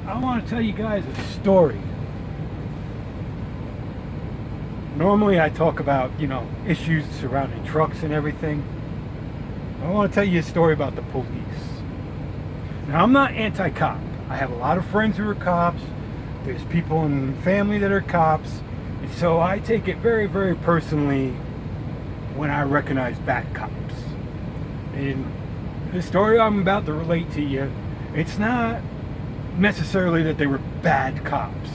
I want to tell you guys a story. Normally I talk about, issues surrounding trucks and everything. I want to tell you a story about the police. Now, I'm not anti-cop. I have a lot of friends who are cops. There's people in family that are cops. And so I take it very, very personally when I recognize bad cops. And the story I'm about to relate to you, it's not necessarily that they were bad cops.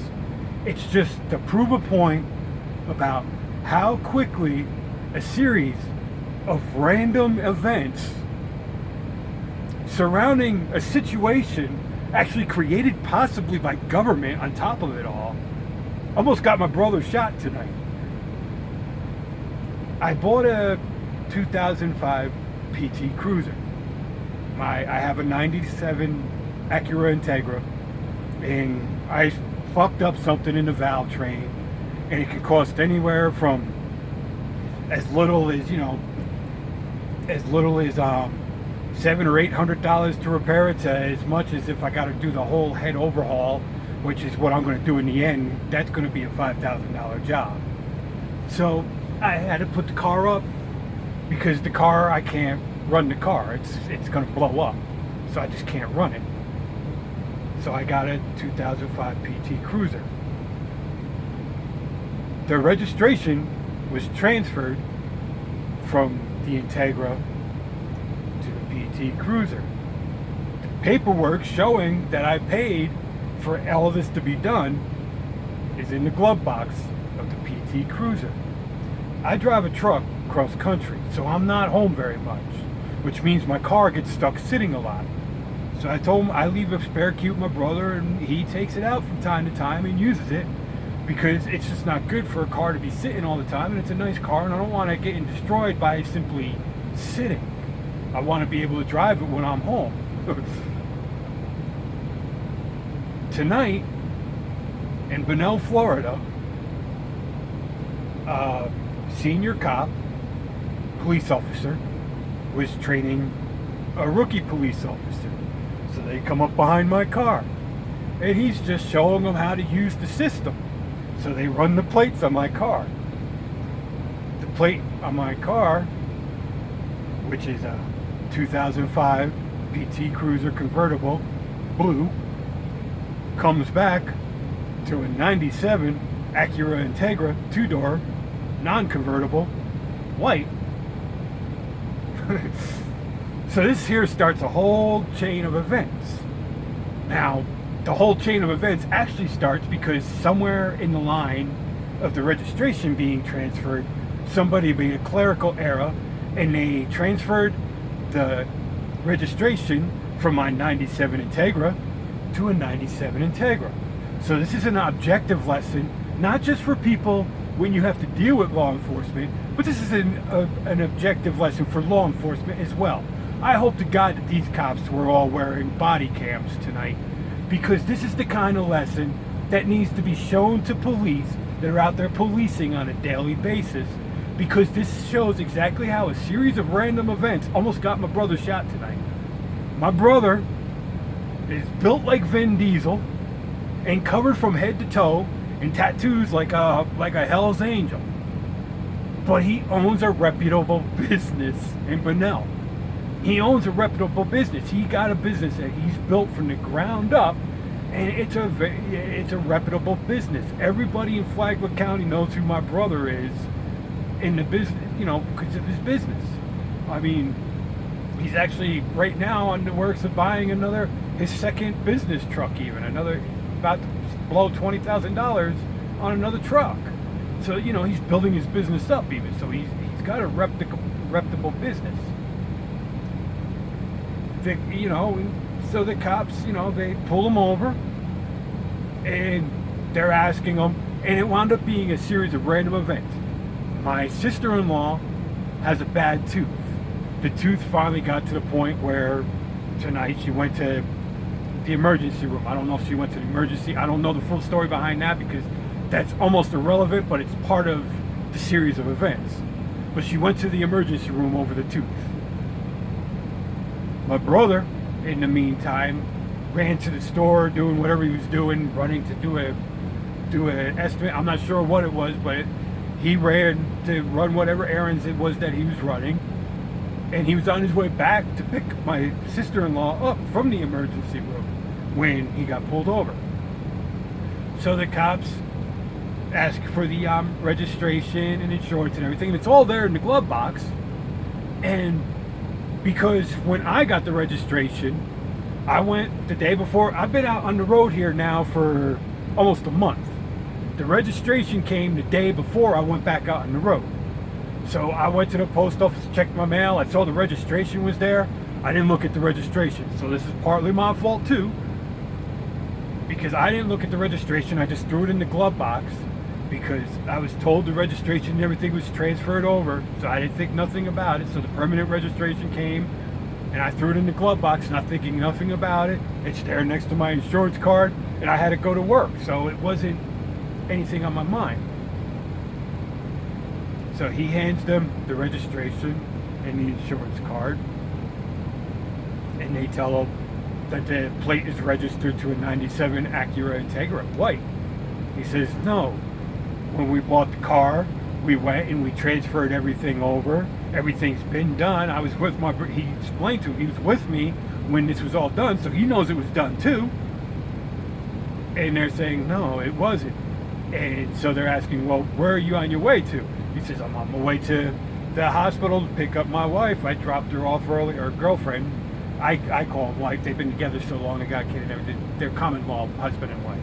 It's just to prove a point about how quickly a series of random events surrounding a situation actually created possibly by government on top of it all almost got my brother shot tonight. I bought a 2005 PT Cruiser. I have a 97 Acura Integra, and I fucked up something in the valve train, and it could cost anywhere from as little as $700 or $800 to repair it to as much as if I got to do the whole head overhaul, which is what I'm going to do in the end. That's going to be a $5,000 job. So I had to put the car up because the car, I can't run the car. It's going to blow up, so I just can't run it. So I got a 2005 PT Cruiser. The registration was transferred from the Integra to the PT Cruiser. The paperwork showing that I paid for all of this to be done is in the glove box of the PT Cruiser. I drive a truck cross country, so I'm not home very much, which means my car gets stuck sitting a lot. So I told him I leave a spare key with my brother, and he takes it out from time to time and uses it because it's just not good for a car to be sitting all the time, and it's a nice car, and I don't want it getting destroyed by simply sitting. I want to be able to drive it when I'm home. Tonight, in Bunnell, Florida, a senior cop, police officer, was training a rookie police officer. So they come up behind my car, and he's just showing them how to use the system. So they run the plates on my car. The plate on my car, which is a 2005 PT Cruiser convertible, blue, comes back to a 97 Acura Integra 2-door, non-convertible, white. So this here starts a whole chain of events. Now, the whole chain of events actually starts because somewhere in the line of the registration being transferred, somebody made a clerical error, and they transferred the registration from my 97 Integra to a 97 Integra. So this is an objective lesson, not just for people when you have to deal with law enforcement, but this is an objective lesson for law enforcement as well. I hope to God that these cops were all wearing body cams tonight, because this is the kind of lesson that needs to be shown to police that are out there policing on a daily basis, because this shows exactly how a series of random events almost got my brother shot tonight. My brother is built like Vin Diesel and covered from head to toe in tattoos like a Hell's Angel. But he owns a reputable business in Bunnell. He owns a reputable business. He got a business that he's built from the ground up, and it's a reputable business. Everybody in Flagler County knows who my brother is in the business, because of his business. I mean, he's actually right now on the works of buying his second business truck, about to blow $20,000 on another truck. So, he's building his business up even. So he's got a reputable business. So the cops, they pull him over, and they're asking him, and it wound up being a series of random events. My sister-in-law has a bad tooth. The tooth finally got to the point where tonight she went to the emergency room. I don't know if she went to the emergency. I don't know the full story behind that because that's almost irrelevant, but it's part of the series of events. But she went to the emergency room over the tooth. My brother, in the meantime, ran to the store doing whatever he was doing, running to do an estimate. I'm not sure what it was, but he ran to run whatever errands it was that he was running. And he was on his way back to pick my sister-in-law up from the emergency room when he got pulled over. So the cops ask for the registration and insurance and everything, and it's all there in the glove box. And because when I got the registration, I went the day before. I've been out on the road here now for almost a month. The registration came the day before I went back out on the road. So I went to the post office, checked my mail. I saw the registration was there. I didn't look at the registration. So this is partly my fault too, because I didn't look at the registration. I just threw it in the glove box because I was told the registration and everything was transferred over. So I didn't think nothing about it. So the permanent registration came and I threw it in the glove box, not thinking nothing about it. It's there next to my insurance card, and I had to go to work. So it wasn't anything on my mind. So he hands them the registration and the insurance card, and they tell him that the plate is registered to a 97 Acura Integra white. He says, no, when we bought the car, we went and we transferred everything over. Everything's been done. I was with he explained to him, he was with me when this was all done, so he knows it was done too. And they're saying, no, it wasn't. And so they're asking, well, where are you on your way to? He says, I'm on my way to the hospital to pick up my wife. I dropped her off early, or girlfriend. I call them wife. They've been together so long, they got kids and everything. They're common law, husband and wife.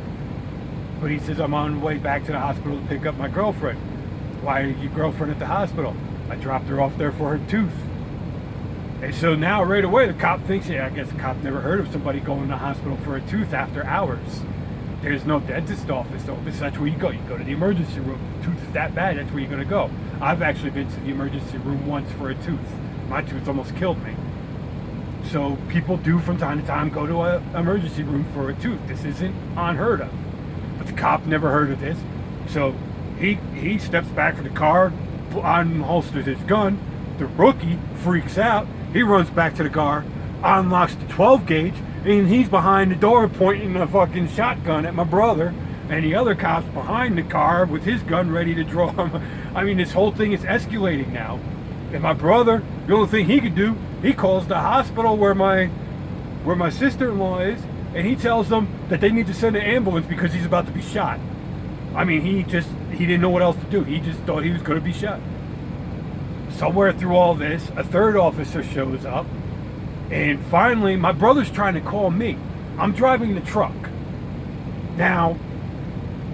But he says, I'm on the way back to the hospital to pick up my girlfriend. Why are your girlfriend at the hospital? I dropped her off there for her tooth. And so now right away the cop thinks, yeah, I guess the cop never heard of somebody going to the hospital for a tooth after hours. There's no dentist office. So that's where you go. You go to the emergency room. The tooth is that bad, that's where you're going to go. I've actually been to the emergency room once for a tooth. My tooth almost killed me. So people do from time to time go to an emergency room for a tooth. This isn't unheard of. But the cop never heard of this. So he steps back from the car, unholsters his gun. The rookie freaks out. He runs back to the car, unlocks the 12 gauge, and he's behind the door pointing a fucking shotgun at my brother, and the other cop's behind the car with his gun ready to draw him. I mean, this whole thing is escalating now. And my brother, the only thing he could do, he calls the hospital where my sister-in-law is, and he tells them that they need to send an ambulance because he's about to be shot. I mean, he didn't know what else to do. He just thought he was going to be shot. Somewhere through all this, a third officer shows up, and finally, my brother's trying to call me. I'm driving the truck. Now,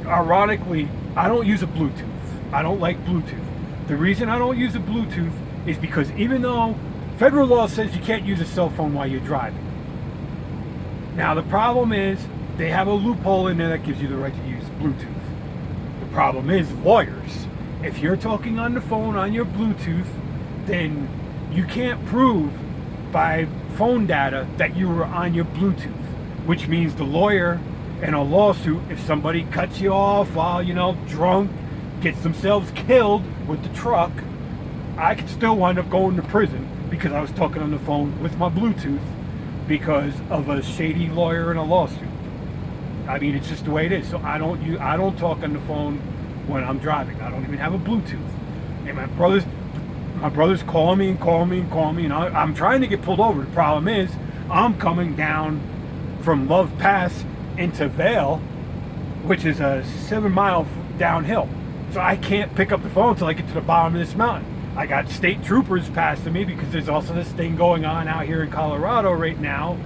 ironically, I don't use a Bluetooth. I don't like Bluetooth. The reason I don't use a Bluetooth is because even though federal law says you can't use a cell phone while you're driving. Now, the problem is they have a loophole in there that gives you the right to use Bluetooth. The problem is lawyers. If you're talking on the phone on your Bluetooth, then you can't prove by phone data that you were on your Bluetooth, which means the lawyer in a lawsuit, if somebody cuts you off while, drunk, gets themselves killed with the truck, I could still wind up going to prison because I was talking on the phone with my Bluetooth because of a shady lawyer in a lawsuit. I mean, it's just the way it is. So I don't talk on the phone when I'm driving. I don't even have a Bluetooth. And my brother's calling me, and I'm trying to get pulled over. The problem is, I'm coming down from Love Pass into Vail, which is a 7-mile downhill. So I can't pick up the phone until I get to the bottom of this mountain. I got state troopers passing me because there's also this thing going on out here in Colorado right now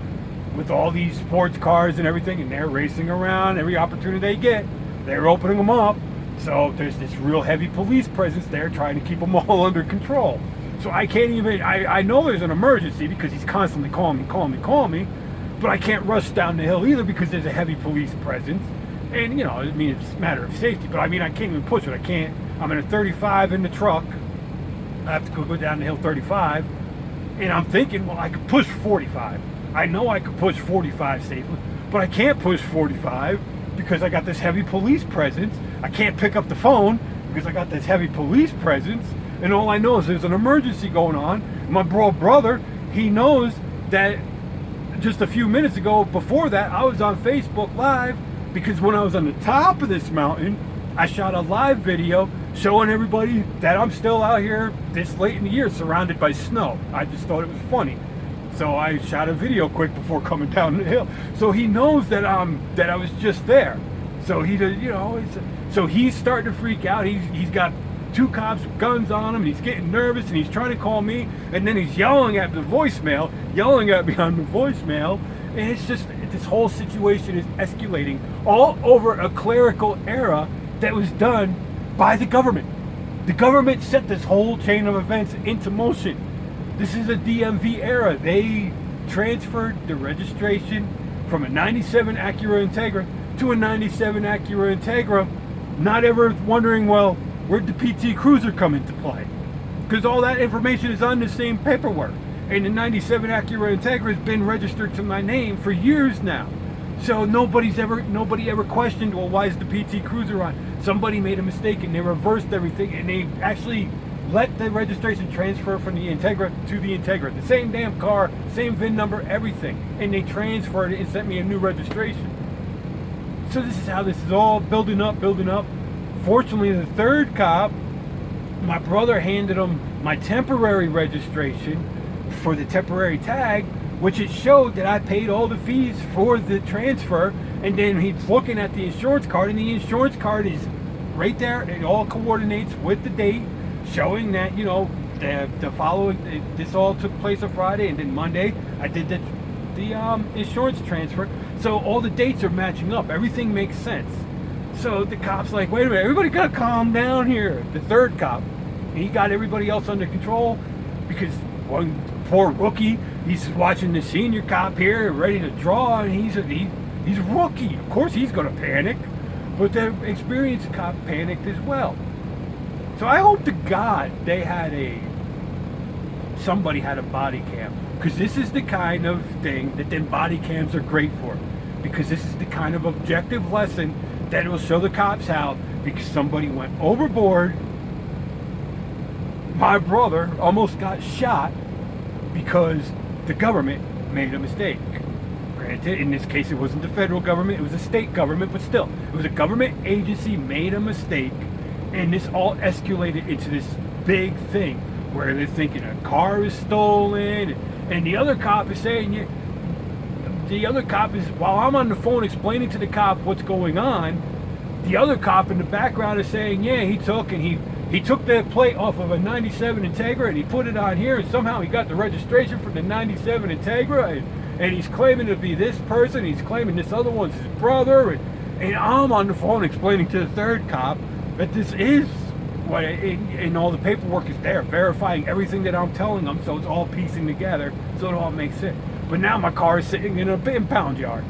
with all these sports cars and everything, and they're racing around every opportunity they get. They're opening them up. So there's this real heavy police presence there trying to keep them all under control. So I can't even, I know there's an emergency because he's constantly calling me, but I can't rush down the hill either because there's a heavy police presence. And, it's a matter of safety, but I can't even push it. I'm in a 35 in the truck. I have to go down the hill 35. And I'm thinking, well, I could push 45. I know I could push 45 safely, but I can't push 45 because I got this heavy police presence. I can't pick up the phone because I got this heavy police presence, and all I know is there's an emergency going on. My brother, he knows that just a few minutes ago, before that, I was on Facebook Live because when I was on the top of this mountain, I shot a live video showing everybody that I'm still out here this late in the year surrounded by snow. I just thought it was funny. So I shot a video quick before coming down the hill. So he knows that I was just there. So he does, so he's starting to freak out. He's got 2 cops with guns on him, and he's getting nervous, and he's trying to call me, and then he's yelling at me on the voicemail, and it's just, this whole situation is escalating all over a clerical error that was done by the government. The government set this whole chain of events into motion. This is a DMV era. They transferred the registration from a 97 Acura Integra to a 97 Acura Integra, not ever wondering, well, where'd the PT Cruiser come into play? Because all that information is on the same paperwork. And the 97 Acura Integra has been registered to my name for years now. So nobody ever questioned, well, why is the PT Cruiser on? Somebody made a mistake and they reversed everything, and they actually let the registration transfer from the Integra to the Integra. The same damn car, same VIN number, everything. And they transferred it and sent me a new registration. So this is how this is all building up. Fortunately, the third cop, my brother handed him my temporary registration for the temporary tag, which it showed that I paid all the fees for the transfer. And then he's looking at the insurance card, and the insurance card is right there. It all coordinates with the date, showing that, the following, this all took place on Friday, and then Monday I did the insurance transfer. So all the dates are matching up. Everything makes sense. So the cop's like, wait a minute, everybody gotta calm down here. The third cop, he got everybody else under control, because one poor rookie, he's watching the senior cop here ready to draw, and he's a rookie. Of course he's gonna panic, but the experienced cop panicked as well. So I hope to God somebody had a body cam, because this is the kind of thing that then body cams are great for, because this is the kind of objective lesson that will show the cops how, because somebody went overboard. My brother almost got shot because the government made a mistake. Granted, in this case, it wasn't the federal government, it was the state government, but still, it was a government agency made a mistake, and this all escalated into this big thing where they're thinking a car is stolen, and the other cop is saying, while I'm on the phone explaining to the cop what's going on, the other cop in the background is saying, yeah, he took the plate off of a 97 Integra and he put it on here, and somehow he got the registration for the 97 Integra, and he's claiming to be this person, he's claiming this other one's his brother, and I'm on the phone explaining to the third cop that this is what, and all the paperwork is there, verifying everything that I'm telling them, so it's all piecing together, so it all makes sense. But now my car is sitting in an impound yard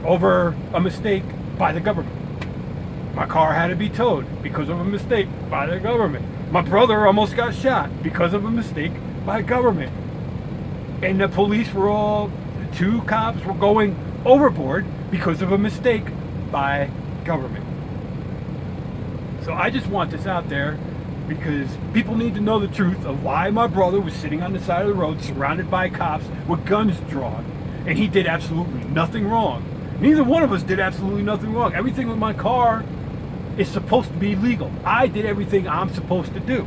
over a mistake by the government. My car had to be towed because of a mistake by the government. My brother almost got shot because of a mistake by government. And the police the 2 cops were going overboard because of a mistake by government. So I just want this out there, because people need to know the truth of why my brother was sitting on the side of the road surrounded by cops with guns drawn, and he did absolutely nothing wrong. Neither one of us did absolutely nothing wrong. Everything with my car is supposed to be legal. I did everything I'm supposed to do.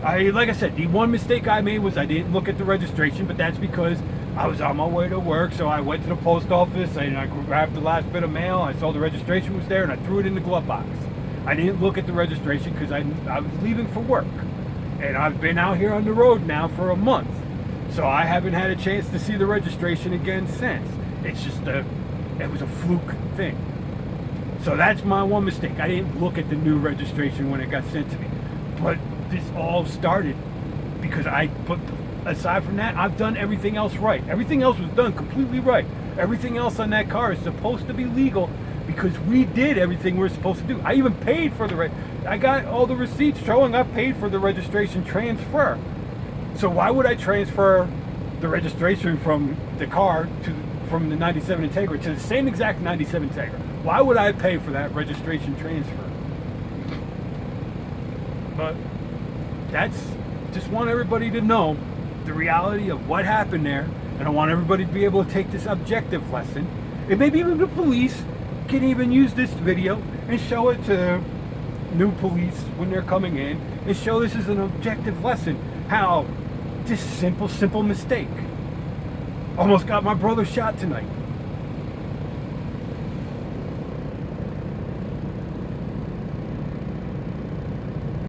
Like I said, the one mistake I made was I didn't look at the registration, but that's because I was on my way to work, so I went to the post office and I grabbed the last bit of mail, I saw the registration was there, and I threw it in the glove box. I didn't look at the registration because I was leaving for work, and I've been out here on the road now for a month, so I haven't had a chance to see the registration again since. It's just it was a fluke thing. So that's my one mistake. I didn't look at the new registration when it got sent to me. But this all started because aside from that, I've done everything else right. Everything else was done completely right. Everything else on that car is supposed to be legal, because we did everything we're supposed to do. I even paid for I got all the receipts showing I paid for the registration transfer. So why would I transfer the registration from the car from the 97 Integra to the same exact 97 Integra? Why would I pay for that registration transfer? But just want everybody to know the reality of what happened there, And I want everybody to be able to take this objective lesson. And maybe even the police can even use this video and show it to new police when they're coming in and show this as an objective lesson. How this simple mistake almost got my brother shot tonight.